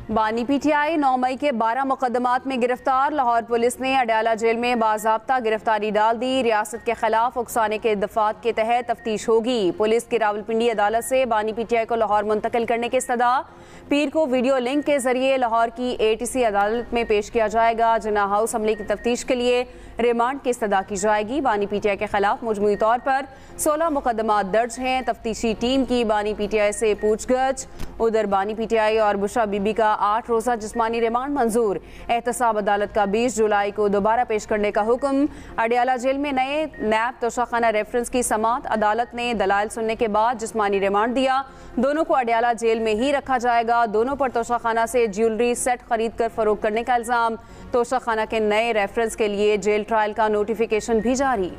बानी पीटीआई 9 मई के 12 मुकदमात में गिरफ्तार। लाहौर पुलिस ने अडयाला जेल में बाज़ाब्ता गिरफ्तारी डाल दी। रियासत के खिलाफ उकसाने के दफात के तहत तफ्तीश होगी। पुलिस की रावलपिंडी अदालत से बानी पीटीआई को लाहौर मुंतकिल करने की इस्तदा। पीर को वीडियो लिंक के जरिए लाहौर की ATC अदालत में पेश किया जाएगा। जिन्ना हाउस हमले की तफ्तीश के लिए रिमांड की इस्तदा की जाएगी। बानी पीटीआई के खिलाफ मजमूई तौर पर 16 मुकदमात दर्ज हैं। तफ्तीशी टीम की बानी पीटीआई से पूछगछ। उधर बानी पीटीआई और बुशरा बीबी का 8 रोज़ा जिस्मानी रिमांड मंजूर। एहतसाब अदालत का 20 जुलाई को दोबारा पेश करने का हुक्म। अडयाला जेल में नए नैब तोशाखाना रेफरेंस की समात। अदालत ने दलाइल सुनने के बाद जिस्मानी रिमांड दिया। दोनों को अडयाला जेल में ही रखा जाएगा। दोनों पर तोशाखाना से ज्वेलरी सेट खरीद कर फरोख्त करने का इल्जाम। तोशाखाना के नए रेफरेंस के लिए जेल ट्रायल का नोटिफिकेशन भी जारी।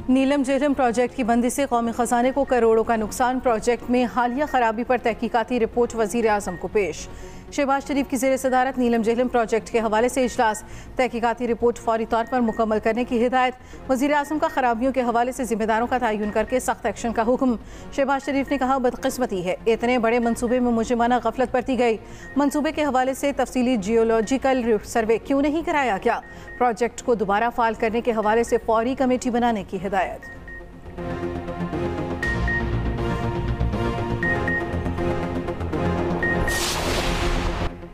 नीलम झेलम प्रोजेक्ट की बंदी से कौमी खजाने को करोड़ों का नुकसान। प्रोजेक्ट में हालिया खराबी पर तहकीकाती रिपोर्ट वजीर आज़म को पेश। शहबाज शरीफ की ज़ेर सदारत नीलम झेलम प्रोजेक्ट के हवाले से इजलास। तहकीकाती रिपोर्ट फौरी तौर पर मुकम्मल करने की हिदायत। वजीर आज़म का खराबियों के हवाले से जिम्मेदारों का तयन करके सख्त एक्शन का हुक्म। शहबाज शरीफ ने कहा, बदकिस्मती है इतने बड़े मनसूबे में मुजरिमाना गफलत बरती गई। मनसूबे के हवाले से तफसीली जियोलॉजिकल सर्वे क्यों नहीं कराया गया। प्रोजेक्ट को दोबारा फाल करने के हवाले से फौरी कमेटी बनाने की हिदायत।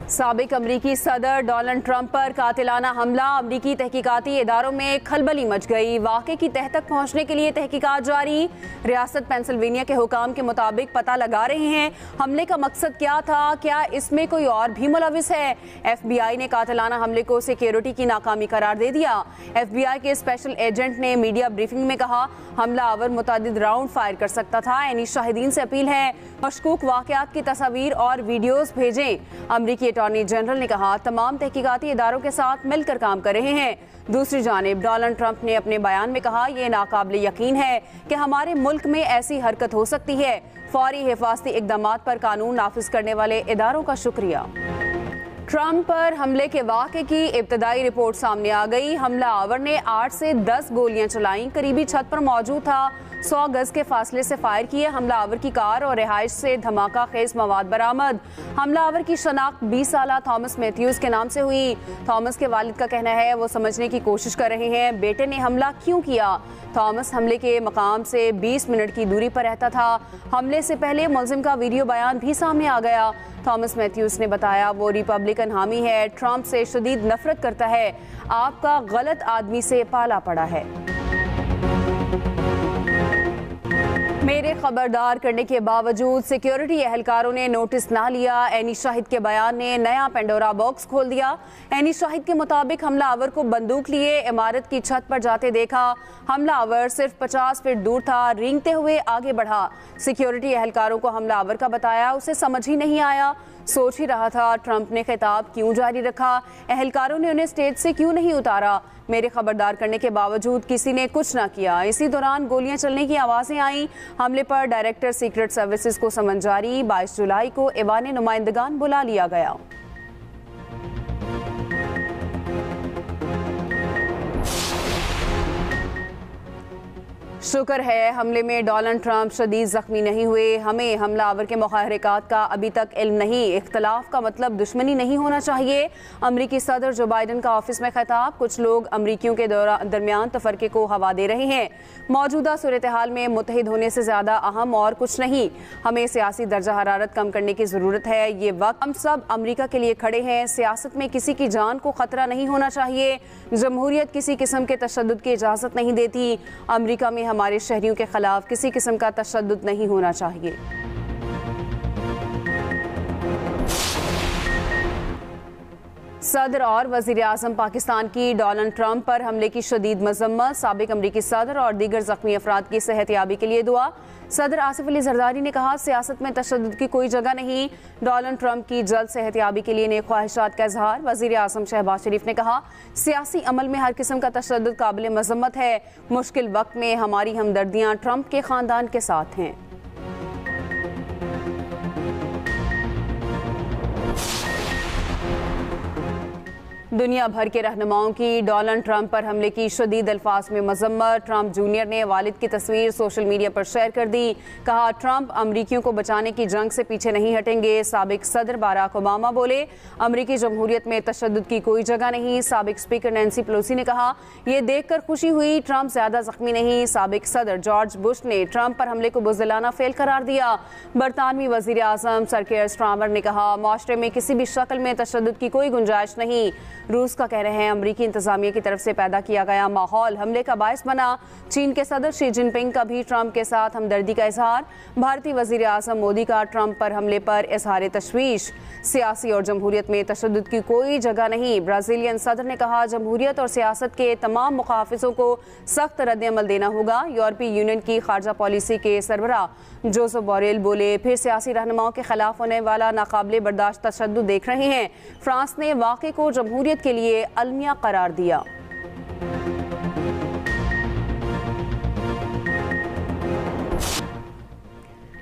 साबिक अमरीकी सदर डोनाल्ड ट्रंप पर कातिलाना हमला। अमरीकी तहकीकाती इदारों में खलबली मच गई। वाक़े की तह तक पहुँचने के लिए तहकीकात जारी। रियासत पेंसिल्वेनिया के हुकाम के मुताबिक पता लगा रहे हैं हमले का मकसद क्या था, क्या इसमें कोई और भी मुलविस है। FBI ने कातिलाना हमले को सिक्योरिटी की नाकामी करार दे दिया। FBI के स्पेशल एजेंट ने मीडिया ब्रीफिंग में कहा, हमला आवर मुतादिद राउंड फायर कर सकता था। यानी शाहिदीन से अपील है मशकूक वाक़यात की तस्वीर और वीडियोस भेजें। अमरीकी अटॉर्नी जनरल ने कहा, तमाम तहकीकाती इदारों के साथ मिलकर काम कर रहे हैं। दूसरी जानिब डोनाल्ड ट्रंप ने अपने बयान में कहा, यह नाकाबिल यकीन है कि हमारे मुल्क में ऐसी हरकत हो सकती है। फौरी हिफाजती इक़दामात पर कानून नाफिज करने वाले इदारों का शुक्रिया। ट्रंप पर हमले के वाक़े की इब्तदाई रिपोर्ट सामने आ गई। हमला आवर ने 8 से 10 गोलियां चलाईं। करीबी छत पर मौजूद था। 100 गज के फासले से फायर किए। हमला आवर की कार और रिहाइश से धमाका खेज मवाद बरामद। हमला आवर की शनाख्त 20 साला थॉमस मैथ्यूज के नाम से हुई। थॉमस के वालिद का कहना है वो समझने की कोशिश कर रहे हैं बेटे ने हमला क्यों किया। थॉमस हमले के मकाम से 20 मिनट की दूरी पर रहता था। हमले से पहले मुलजिम का वीडियो बयान भी सामने आ गया। थॉमस मैथ्यूज ने बताया, वो रिपब्लिकन हामी है, ट्रंप से शदीद नफरत करता है, आपका गलत आदमी से पाला पड़ा है। मेरे खबरदार करने के बावजूद सिक्योरिटी एहलकारों ने नोटिस ना लिया। एनी शाहिद के बयान ने नया पेंडोरा बॉक्स खोल दिया। एनी शाहिद के मुताबिक हमला आवर को बंदूक लिए इमारत की छत पर जाते देखा। हमला आवर सिर्फ 50 फीट दूर था। रेंगते हुए आगे बढ़ा। सिक्योरिटी एहलकारों को हमला आवर का बताया उसे समझ ही नहीं आया। सोच ही रहा था ट्रंप ने खिताब क्यों जारी रखा, एहलकारों ने उन्हें स्टेज से क्यों नहीं उतारा। मेरे खबरदार करने के बावजूद किसी ने कुछ ना किया। इसी दौरान गोलियां चलने की आवाज़ें आईं। हमले पर डायरेक्टर सीक्रेट सर्विसेज को समन जारी। 22 जुलाई को ऐवान नुमाइंदगान बुला लिया गया। शुक्र है हमले में डोनाल्ड ट्रंप शदीद जख्मी नहीं हुए। हमें हमला आवर के मुहर्रिकात का अभी तक इल्म नहीं। इख्तलाफ का मतलब दुश्मनी नहीं होना चाहिए। अमरीकी सदर जो बाइडन का ऑफिस में खिताब। कुछ लोग अमरीकियों के दरमियान तफरके को हवा दे रहे हैं। मौजूदा सूरत हाल में मुत्तहिद होने से ज़्यादा अहम और कुछ नहीं। हमें सियासी दर्जा हरारत कम करने की ज़रूरत है। ये वक्त हम सब अमरीका के लिए खड़े हैं। सियासत में किसी की जान को ख़तरा नहीं होना चाहिए। जमहूरियत किसी किस्म के तशद्दुद की इजाज़त नहीं देती। अमरीका में हमारे शहरियों के खिलाफ किसी किस्म का तशद्दुद नहीं होना चाहिए। सदर और वज़ीर आज़म पाकिस्तान की डोनाल्ड ट्रंप पर हमले की शदीद मज़म्मत। साबिक अमरीकी सदर और दीगर ज़ख्मी अफराद की सेहतयाबी के लिए दुआ। सदर आसिफ अली जरदारी ने कहा, सियासत में तशद्दुद की कोई जगह नहीं। डोनाल्ड ट्रंप की जल्द सेहतयाबी के लिए नेक ख्वाहिशात का इजहार। वज़ीर आज़म शहबाज शरीफ ने कहा, सियासी अमल में हर किस्म का तशद्दुद काबिल मज़म्मत है। मुश्किल वक्त में हमारी हमदर्दियाँ ट्रंप के ख़ानदान के साथ हैं। दुनिया भर के रहनुमाओं की डोनाल्ड ट्रंप पर हमले की शदीद अल्फाज में मजम्मत। ट्रंप जूनियर ने वालिद की तस्वीर सोशल मीडिया पर शेयर कर दी। कहा, ट्रंप अमरीकियों को बचाने की जंग से पीछे नहीं हटेंगे। साबिक सदर बाराक ओबामा बोले, अमरीकी जमहूरियत में तशद्दुद की कोई जगह नहीं। साबिक स्पीकर नैन्सी पेलोसी ने कहा, यह देखकर खुशी हुई, ट्रंप ज्यादा जख्मी नहीं। साबिक सदर जॉर्ज बुश ने ट्रंप पर हमले को बुज़दिलाना फेल करार दिया। बरतानवी वजीर आजम सर केयर स्टारमर ने कहा, माशरे में किसी भी शक्ल में तशद्दुद की कोई गुंजाइश नहीं। रूस का कह रहे हैं, अमरीकी इंतजामिया की तरफ से पैदा किया गया माहौल हमले का बायस बना। चीन के सदर शी जिनपिंग का भी ट्रंप के साथ हमदर्दी का इजहार। भारतीय वजीर आजम मोदी का ट्रंप पर हमले पर इजहार तशवीश। सियासी और जमहूरियत में तशद्दुद की कोई जगह नहीं। ब्राजीलियन सदर ने कहा, जमहूरियत और सियासत के तमाम मुखाफिजों को सख्त रद्द-ए-अमल देना होगा। यूरोपीय यूनियन की खारजा पॉलिसी के सरबराह जोसेफ बोरेल बोले, फिर सियासी रहनुमाओं के खिलाफ होने वाला नाकाबिले बर्दाश्त तशद्दुद देख रहे हैं। फ्रांस ने वाक़े को जमहूरियत के लिए अलमिया करार दिया।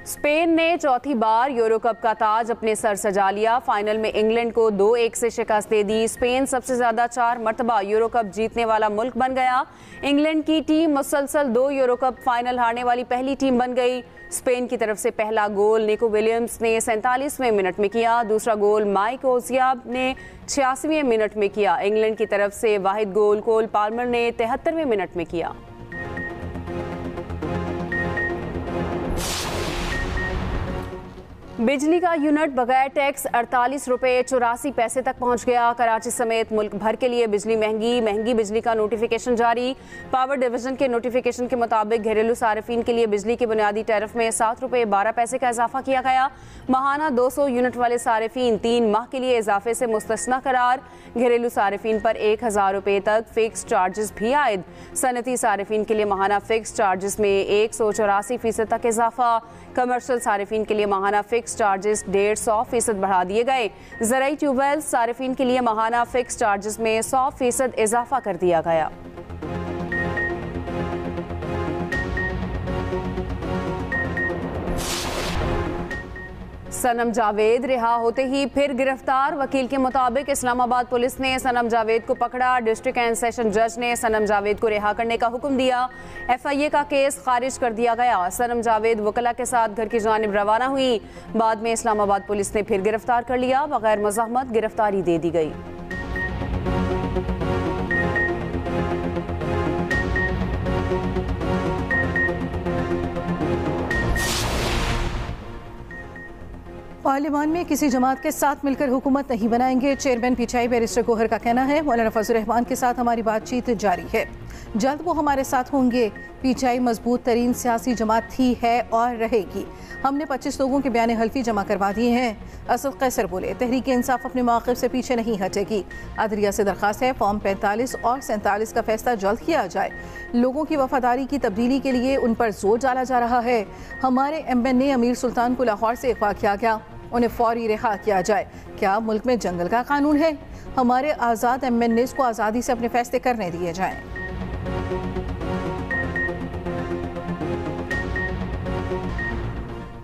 स्पेन ने चौथी बार यूरो कप का ताज अपने सर सजा लिया। फाइनल में इंग्लैंड को 2-1 से शिकस्त दे दी। स्पेन सबसे ज्यादा 4 मरतबा यूरो कप जीतने वाला मुल्क बन गया। इंग्लैंड की टीम मुसलसल 2 यूरो कप फाइनल हारने वाली पहली टीम बन गई। स्पेन की तरफ से पहला गोल निको विलियम्स ने 47वें मिनट में किया। दूसरा गोल माइक ओजियाब ने 86वें मिनट में किया। इंग्लैंड की तरफ से वाहिद गोल कोल पाल्मर ने 73वें मिनट में किया। बिजली का यूनिट बगैर टैक्स 48 रुपये 84 पैसे तक पहुंच गया। कराची समेत मुल्क भर के लिए बिजली महंगी बिजली का नोटिफिकेशन जारी। पावर डिवीजन के नोटिफिकेशन के मुताबिक घरेलू सार्फिन के लिए बिजली के बुनियादी टैरिफ में 7 रुपये 12 पैसे का इजाफा किया गया। माहाना 200 यूनिट वाले सार्फिन 3 माह के लिए इजाफे से मुस्तस्ना करार। घरेलू सार्फिन पर 1000 रुपये तक फिक्स चार्जेस भी आयद। सनती सार्फिन के लिए माहाना फिक्स चार्जेस में 184% तक इजाफा। कमर्शियल सार्फिन के लिए माहाना फिक्स चार्जेस 150% बढ़ा दिए गए। ज़राई ट्यूबवेल सार्फिन के लिए माहाना फिक्स चार्जेस में 100% इजाफा कर दिया गया। सनम जावेद रिहा होते ही फिर गिरफ्तार। वकील के मुताबिक इस्लामाबाद पुलिस ने सनम जावेद को पकड़ा। डिस्ट्रिक्ट एंड सेशन जज ने सनम जावेद को रिहा करने का हुक्म दिया। FIA का केस खारिज कर दिया गया। सनम जावेद वकला के साथ घर की जानिब रवाना हुई। बाद में इस्लामाबाद पुलिस ने फिर गिरफ्तार कर लिया। बगैर मज़ाहमत गिरफ्तारी दे दी गई। पार्लियामान में किसी जमात के साथ मिलकर हुकूमत नहीं बनाएंगे। चेयरमैन पीटीआई बैरिस्टर गोहर का कहना है, मौलाना फजल रहमान के साथ हमारी बातचीत जारी है, जल्द वो हमारे साथ होंगे। पीटीआई मजबूत तरीन सियासी जमात थी, है और रहेगी। हमने 25 लोगों के बयान हल्फी जमा करवा दिए हैं। असद कैसर बोले, तहरीक इंसाफ अपने मौक़िफ़ से पीछे नहीं हटेगी। अदलिया से दरख्वास्त है फॉर्म 45 और 47 का फैसला जल्द किया जाए। लोगों की वफादारी की तब्दीली के लिए उन पर जोर डाला जा रहा है। हमारे MN अमीर सुल्तान को लाहौर से अगवा किया गया, उन्हें फौरी रिहा किया जाए। क्या मुल्क में जंगल का कानून है? हमारे आज़ाद MNAs को आज़ादी से अपने फैसले करने दिए जाएं।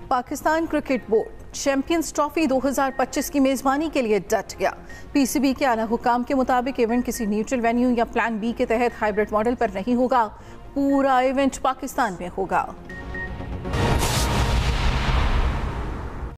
Pakistan cricket board champions trophy 2025 की मेज़बानी के लिए डट गया। PCB के आला हुकाम के मुताबिक इवेंट किसी न्यूट्रल वेन्यू या प्लान B के तहत हाइब्रिड मॉडल पर नहीं होगा। पूरा इवेंट पाकिस्तान में होगा।